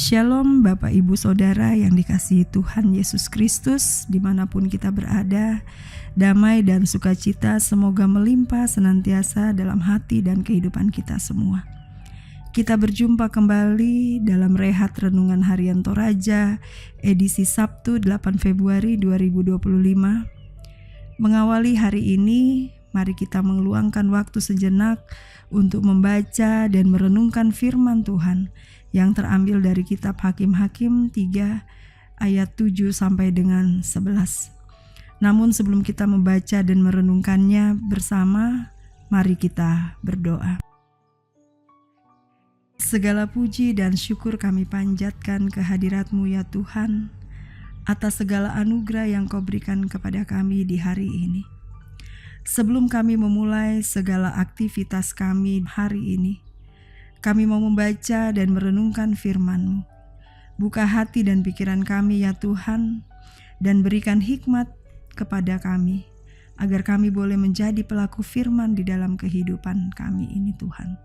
Shalom Bapak Ibu Saudara yang dikasihi Tuhan Yesus Kristus, dimanapun kita berada, damai dan sukacita semoga melimpah senantiasa dalam hati dan kehidupan kita semua. Kita berjumpa kembali dalam Rehat Renungan Harian Toraja, edisi Sabtu 8 Februari 2025. Mengawali hari ini, mari kita mengeluangkan waktu sejenak untuk membaca dan merenungkan firman Tuhan yang terambil dari kitab Hakim-Hakim 3 ayat 7 sampai dengan 11. Namun sebelum kita membaca dan merenungkannya bersama, mari kita berdoa. Segala puji dan syukur kami panjatkan kehadirat-Mu ya Tuhan, atas segala anugerah yang Kau berikan kepada kami di hari ini. Sebelum kami memulai segala aktivitas kami hari ini, kami mau membaca dan merenungkan firman-Mu. Buka hati dan pikiran kami ya Tuhan, dan berikan hikmat kepada kami, agar kami boleh menjadi pelaku firman di dalam kehidupan kami ini Tuhan.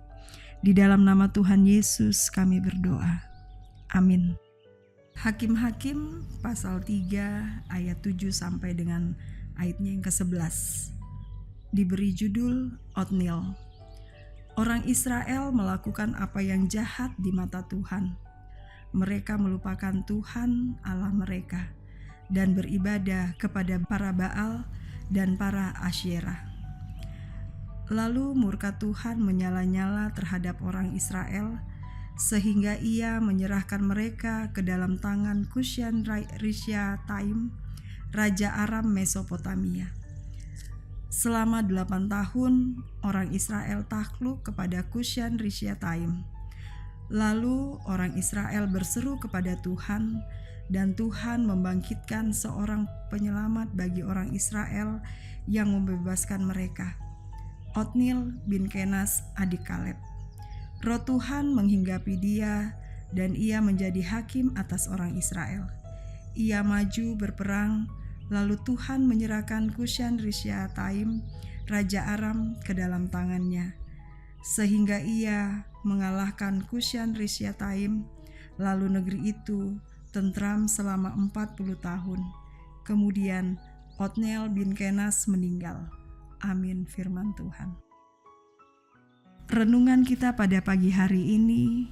Di dalam nama Tuhan Yesus kami berdoa. Amin. Hakim-Hakim pasal 3 ayat 7 sampai dengan ayatnya yang ke-11. Diberi judul Otniel. Orang Israel melakukan apa yang jahat di mata Tuhan. Mereka melupakan Tuhan Allah mereka dan beribadah kepada para Baal dan para Asyerah. Lalu murka Tuhan menyala-nyala terhadap orang Israel, sehingga ia menyerahkan mereka ke dalam tangan Kushan-Rishathaim, Raja Aram Mesopotamia. Selama 8 tahun, orang Israel takluk kepada Kushan-Rishathaim. Lalu orang Israel berseru kepada Tuhan, dan Tuhan membangkitkan seorang penyelamat bagi orang Israel yang membebaskan mereka, Otniel bin Kenas adik Kaleb. Roh Tuhan menghinggapi dia, dan ia menjadi hakim atas orang Israel. Ia maju berperang. Lalu Tuhan menyerahkan Kushan-Rishathaim, Raja Aram, ke dalam tangannya, sehingga ia mengalahkan Kushan-Rishathaim. Lalu negeri itu tentram selama 40 tahun. Kemudian Otniel bin Kenas meninggal. Amin firman Tuhan. Renungan kita pada pagi hari ini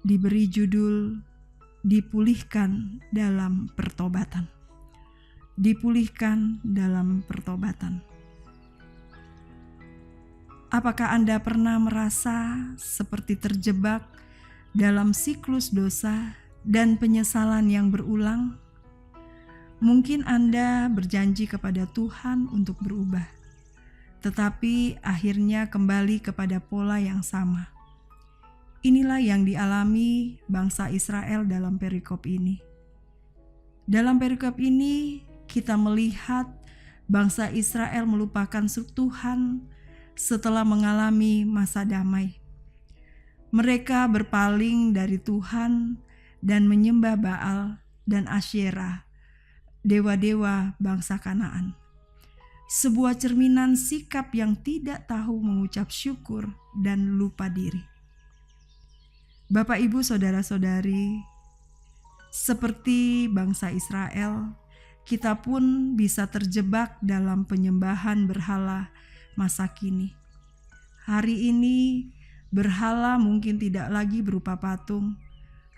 diberi judul Dipulihkan dalam Pertobatan. Dipulihkan dalam pertobatan. Apakah Anda pernah merasa seperti terjebak dalam siklus dosa dan penyesalan yang berulang? Mungkin Anda berjanji kepada Tuhan untuk berubah, tetapi akhirnya kembali kepada pola yang sama. Inilah yang dialami bangsa Israel dalam perikop ini. Dalam perikop ini, kita melihat bangsa Israel melupakan Tuhan setelah mengalami masa damai. Mereka berpaling dari Tuhan dan menyembah Baal dan Asyerah, dewa-dewa bangsa Kanaan. Sebuah cerminan sikap yang tidak tahu mengucap syukur dan lupa diri. Bapak, Ibu, saudara-saudari, seperti bangsa Israel, kita pun bisa terjebak dalam penyembahan berhala masa kini. Hari ini berhala mungkin tidak lagi berupa patung,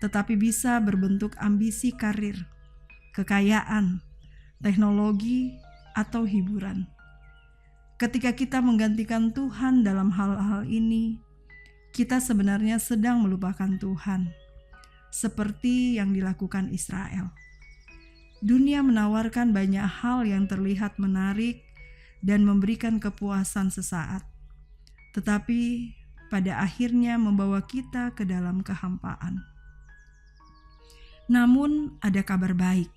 tetapi bisa berbentuk ambisi karir, kekayaan, teknologi, atau hiburan. Ketika kita menggantikan Tuhan dalam hal-hal ini, kita sebenarnya sedang melupakan Tuhan, seperti yang dilakukan Israel. Dunia menawarkan banyak hal yang terlihat menarik dan memberikan kepuasan sesaat, tetapi pada akhirnya membawa kita ke dalam kehampaan. Namun ada kabar baik.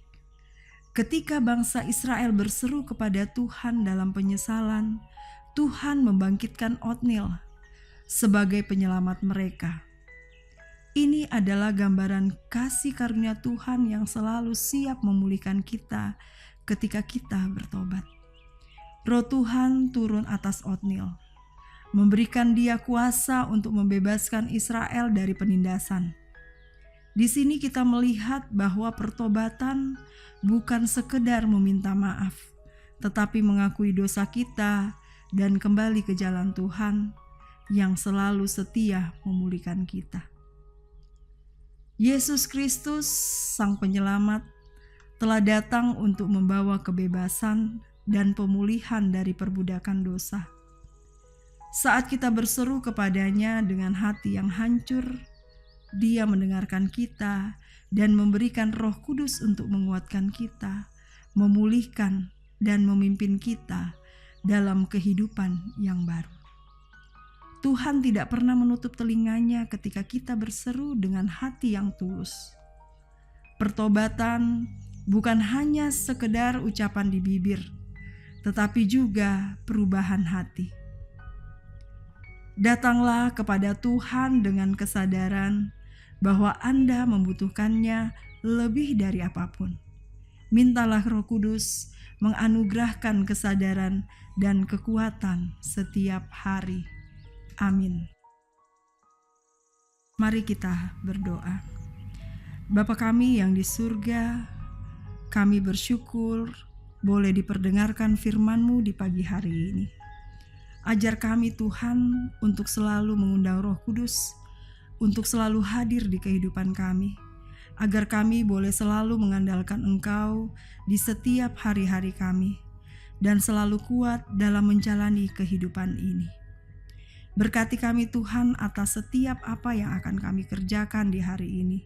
Ketika bangsa Israel berseru kepada Tuhan dalam penyesalan, Tuhan membangkitkan Otniel sebagai penyelamat mereka. Ini adalah gambaran kasih karunia Tuhan yang selalu siap memulihkan kita ketika kita bertobat. Roh Tuhan turun atas Otniel, memberikan dia kuasa untuk membebaskan Israel dari penindasan. Di sini kita melihat bahwa pertobatan bukan sekedar meminta maaf, tetapi mengakui dosa kita dan kembali ke jalan Tuhan yang selalu setia memulihkan kita. Yesus Kristus, Sang Penyelamat, telah datang untuk membawa kebebasan dan pemulihan dari perbudakan dosa. Saat kita berseru kepadanya dengan hati yang hancur, Dia mendengarkan kita dan memberikan Roh Kudus untuk menguatkan kita, memulihkan dan memimpin kita dalam kehidupan yang baru. Tuhan tidak pernah menutup telinganya ketika kita berseru dengan hati yang tulus. Pertobatan bukan hanya sekedar ucapan di bibir, tetapi juga perubahan hati. Datanglah kepada Tuhan dengan kesadaran bahwa Anda membutuhkannya lebih dari apapun. Mintalah Roh Kudus menganugerahkan kesadaran dan kekuatan setiap hari. Amin. Mari kita berdoa. Bapa kami yang di surga, kami bersyukur boleh diperdengarkan firman-Mu di pagi hari ini. Ajar kami Tuhan untuk selalu mengundang Roh Kudus, untuk selalu hadir di kehidupan kami, agar kami boleh selalu mengandalkan Engkau di setiap hari-hari kami, dan selalu kuat dalam menjalani kehidupan ini. Berkati kami Tuhan atas setiap apa yang akan kami kerjakan di hari ini.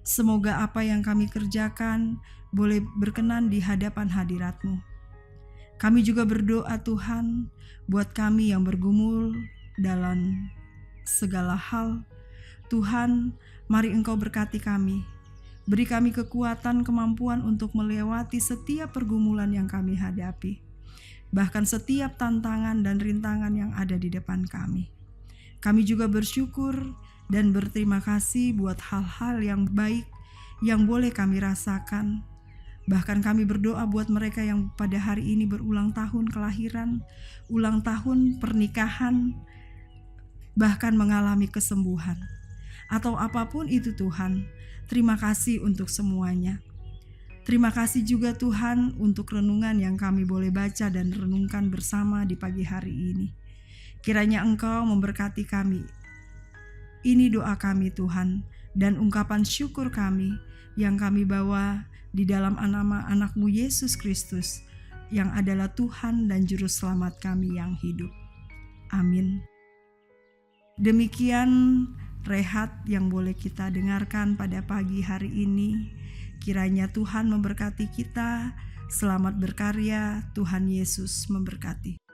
Semoga apa yang kami kerjakan boleh berkenan di hadapan hadirat-Mu. Kami juga berdoa Tuhan buat kami yang bergumul dalam segala hal. Tuhan, mari Engkau berkati kami. Beri kami kekuatan, kemampuan untuk melewati setiap pergumulan yang kami hadapi. Bahkan setiap tantangan dan rintangan yang ada di depan kami. Kami juga bersyukur dan berterima kasih buat hal-hal yang baik yang boleh kami rasakan. Bahkan kami berdoa buat mereka yang pada hari ini berulang tahun kelahiran, ulang tahun pernikahan, bahkan mengalami kesembuhan. Atau apapun itu Tuhan, terima kasih untuk semuanya. Terima kasih juga Tuhan untuk renungan yang kami boleh baca dan renungkan bersama di pagi hari ini. Kiranya Engkau memberkati kami. Ini doa kami Tuhan dan ungkapan syukur kami yang kami bawa di dalam nama anak-Mu Yesus Kristus yang adalah Tuhan dan Juru Selamat kami yang hidup. Amin. Demikian rehat yang boleh kita dengarkan pada pagi hari ini. Kiranya Tuhan memberkati kita. Selamat berkarya, Tuhan Yesus memberkati.